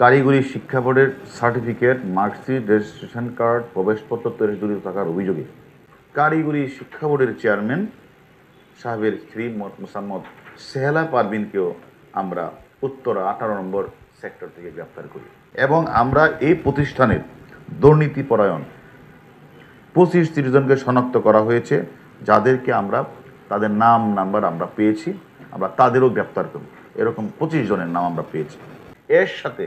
কারিগরি শিক্ষা বোর্ডের সার্টিফিকেট, মার্কশিট, রেজিস্ট্রেশন কার্ড, প্রবেশপত্র তৈরি জড়িত থাকার অভিযোগে কারিগরি শিক্ষা বোর্ডের চেয়ারম্যান সাহেবের স্ত্রী মোসাম্মদ সেহেলা পারভিনকেও আমরা উত্তরা 18 নম্বর সেক্টর থেকে গ্রেপ্তার করি এবং আমরা এই প্রতিষ্ঠানের দুর্নীতিপরায়ণ 25-30 জনকে শনাক্ত করা হয়েছে, যাদেরকে আমরা তাদের নাম নাম্বার আমরা পেয়েছি, আমরা তাদেরও গ্রেপ্তার করব। এরকম 25 জনের নাম আমরা পেয়েছি। এর সাথে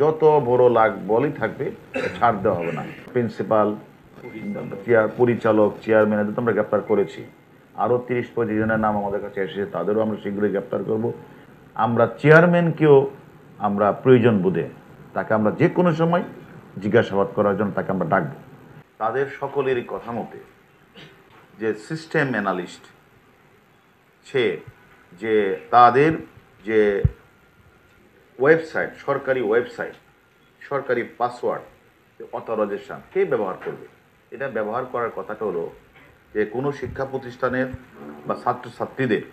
যত বড় লাগ বলই থাকবে ছাড় দেওয়া হবে না। প্রিন্সিপাল, পরিচালক, চেয়ারম্যান আমরা গ্রেপ্তার করেছি। আরও 30-25 জনের নাম আমাদের কাছে এসেছে, তাদেরও আমরা শীঘ্রই গ্রেপ্তার করব। আমরা চেয়ারম্যানকেও আমরা প্রয়োজন বোধে তাকে আমরা যে কোনো সময় জিজ্ঞাসাবাদ করার জন্য তাকে আমরা ডাকব। তাদের সকলেরই কথা মতে যে সিস্টেম অ্যানালিস্ট সে যে তাদের যে ওয়েবসাইট, সরকারি পাসওয়ার্ড অথরাইজেশন কে ব্যবহার করবে, এটা ব্যবহার করার কথাটা হলো যে কোনো শিক্ষা প্রতিষ্ঠানের বা ছাত্রছাত্রীদের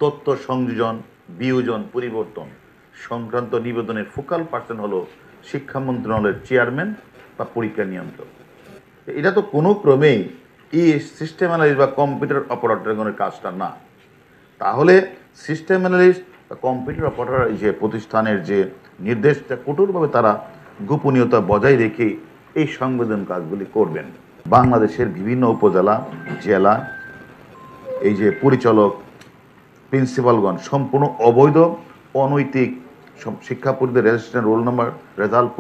তথ্য সংযোজন, বিয়োজন, পরিবর্তন সংক্রান্ত নিবেদনের ফোকাল পার্সন হলো শিক্ষা মন্ত্রণালয়ের চেয়ারম্যান বা পরীক্ষা নিয়ন্ত্রক। এটা তো কোনো ক্রমেই এই সিস্টেম অ্যানালিস্ট বা কম্পিউটার অপারেটরের কাজটা না। তাহলে সিস্টেম অ্যানালিস্ট বা কম্পিউটার অপারেটর যে প্রতিষ্ঠানের যে নির্দেশটা কঠোরভাবে তারা গোপনীয়তা বজায় রেখে এই সংবেদন কাজগুলি করবেন। বাংলাদেশের বিভিন্ন উপজেলা, জেলা এই যে পরিচালক, প্রিন্সিপালগণ সম্পূর্ণ অবৈধ, অনৈতিক শিক্ষাপরিদের রেজিস্ট্রেশন, রোল নাম্বার, রেজাল্ট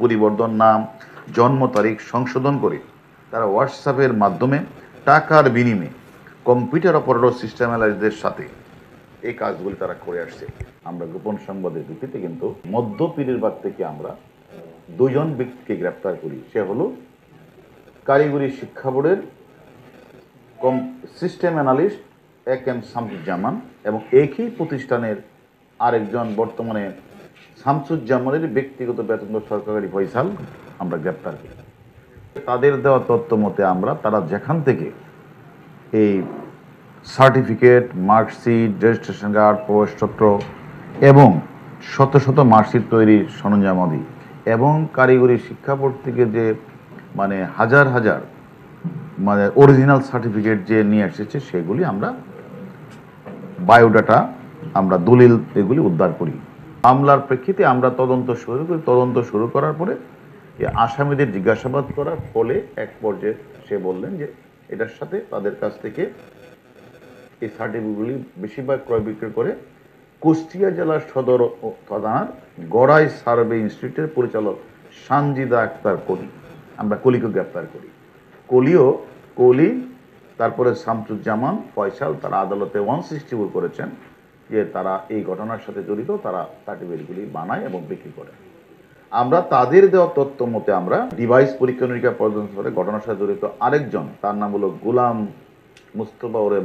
পরিবর্তন, নাম, জন্ম তারিখ সংশোধন করে তারা হোয়াটসঅ্যাপের মাধ্যমে টাকার বিনিময়ে কম্পিউটার অপারেটর সিস্টেম অ্যানালিস্টদের সাথে এই কাজগুলি তারা করে আসছে। আমরা গোপন সংবাদের ভিত্তিতে কিন্তু মধ্য পীরেরবাগ থেকে আমরা 2 জন ব্যক্তিকে গ্রেপ্তার করি। সে হলো কারিগরি শিক্ষা বোর্ডের সিস্টেম অ্যানালিস্ট এম শামসুজ্জামান এবং একই প্রতিষ্ঠানের আরেকজন বর্তমানে শামসুজ্জামানের ব্যক্তিগত বেতন সরকারি ফয়সাল আমরা গ্রেপ্তার করি। তাদের দেওয়া তথ্য মতে তারা যেখান থেকে এই সার্টিফিকেট, মার্কশিট, রেজিস্ট্রেশন কার্ড, প্রবেশপত্র এবং শত শত মার্কশিট তৈরির সরঞ্জামাদি এবং কারিগরি শিক্ষা বোর্ড থেকে যে হাজার হাজার অরিজিনাল সার্টিফিকেট যে নিয়ে এসেছে সেগুলি আমরা বায়োডাটা, আমরা দলিল এগুলি উদ্ধার করি। মামলার প্রেক্ষিতে আমরা তদন্ত শুরু করি। তদন্ত শুরু করার পরে আসামিদের জিজ্ঞাসাবাদ করার ফলে এক পর্যায়ে সে বললেন যে এটার সাথে তাদের কাছ থেকে এই সার্টিফিকেটগুলি বেশিরভাগ ক্রয় বিক্রয় করে কুষ্টিয়া জেলার সদর থানার গড়াই সার্ভে ইনস্টিটিউটের পরিচালক সানজিদা আক্তার কলি, আমরা কলিকে গ্রেপ্তার করি। কলি তারপরে শামসুজ্জামান, ফয়সাল তারা আদালতে 164 করেছেন যে তারা এই ঘটনার সাথে জড়িত, তারা সার্টিফিকেটগুলি বানায় এবং বিক্রি করে। আমরা তাদের দেওয়া তথ্য মতে আমরা ডিভাইস পরীক্ষা নিরীক্ষা পর্যন্ত করে ঘটনার সাথে জড়িত আরেকজন, তার নাম হলো গোলাম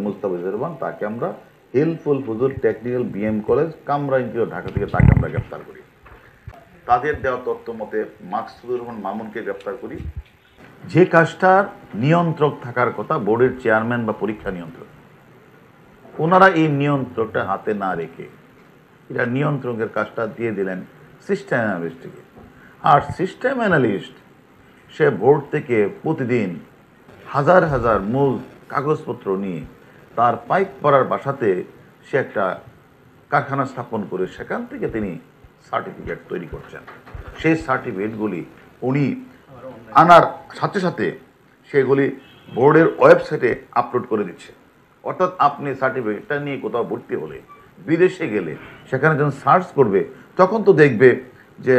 মুস্তাফিজুর, তাকে আমরা হেল্পফুল হুজুর টেকনিক্যাল বিএম কলেজ, কামরা ইনস্টিটিউট, ঢাকা থেকে তাকে আমরা গ্রেপ্তার করি। তাদের দেওয়া তথ্য মতে মাকসুদুর রহমান মামুনকে গ্রেপ্তার করি। যে কাজটার নিয়ন্ত্রক থাকার কথা বোর্ডের চেয়ারম্যান বা পরীক্ষা নিয়ন্ত্রক, ওনারা এই নিয়ন্ত্রকটা হাতে না রেখে এটা নিয়ন্ত্রকের কাজটা দিয়ে দিলেন সিস্টেম অ্যানালিস্টকে। আর সিস্টেম অ্যানালিস্ট সে বোর্ড থেকে প্রতিদিন হাজার হাজার মূল কাগজপত্র নিয়ে তার পাইপ পড়ার বাসাতে সে একটা কারখানা স্থাপন করে সেখান থেকে তিনি সার্টিফিকেট তৈরি করছেন। সেই সার্টিফিকেটগুলি উনি আনার সাথে সাথে সেগুলি বোর্ডের ওয়েবসাইটে আপলোড করে দিচ্ছে। অর্থাৎ আপনি সার্টিফিকেটটা নিয়ে কোথাও ভর্তি হলে, বিদেশে গেলে সেখানে যখন সার্চ করবে তখন তো দেখবে যে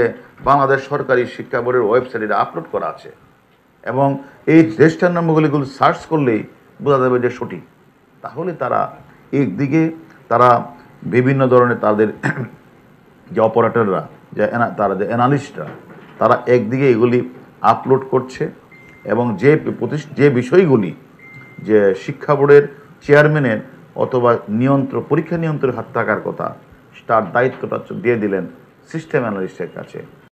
বাংলাদেশ সরকারি শিক্ষা বোর্ডের ওয়েবসাইটে আপলোড করা আছে এবং এই রেজিস্টার নম্বরগুলি সার্চ করলেই বোঝা যাবে যে সঠিক। তাহলে তারা একদিকে তারা বিভিন্ন ধরনের তাদের যে অপারেটররা, তারা যে অ্যানালিস্টরা, তারা একদিকে এগুলি আপলোড করছে এবং যে বিষয়গুলি যে শিক্ষা বোর্ডের চেয়ারম্যানের অথবা পরীক্ষা নিয়ন্ত্রণের হাত থাকার কথা, তার দায়িত্বটা দিয়ে দিলেন সিস্টেম অ্যানালিস্টের কাছে।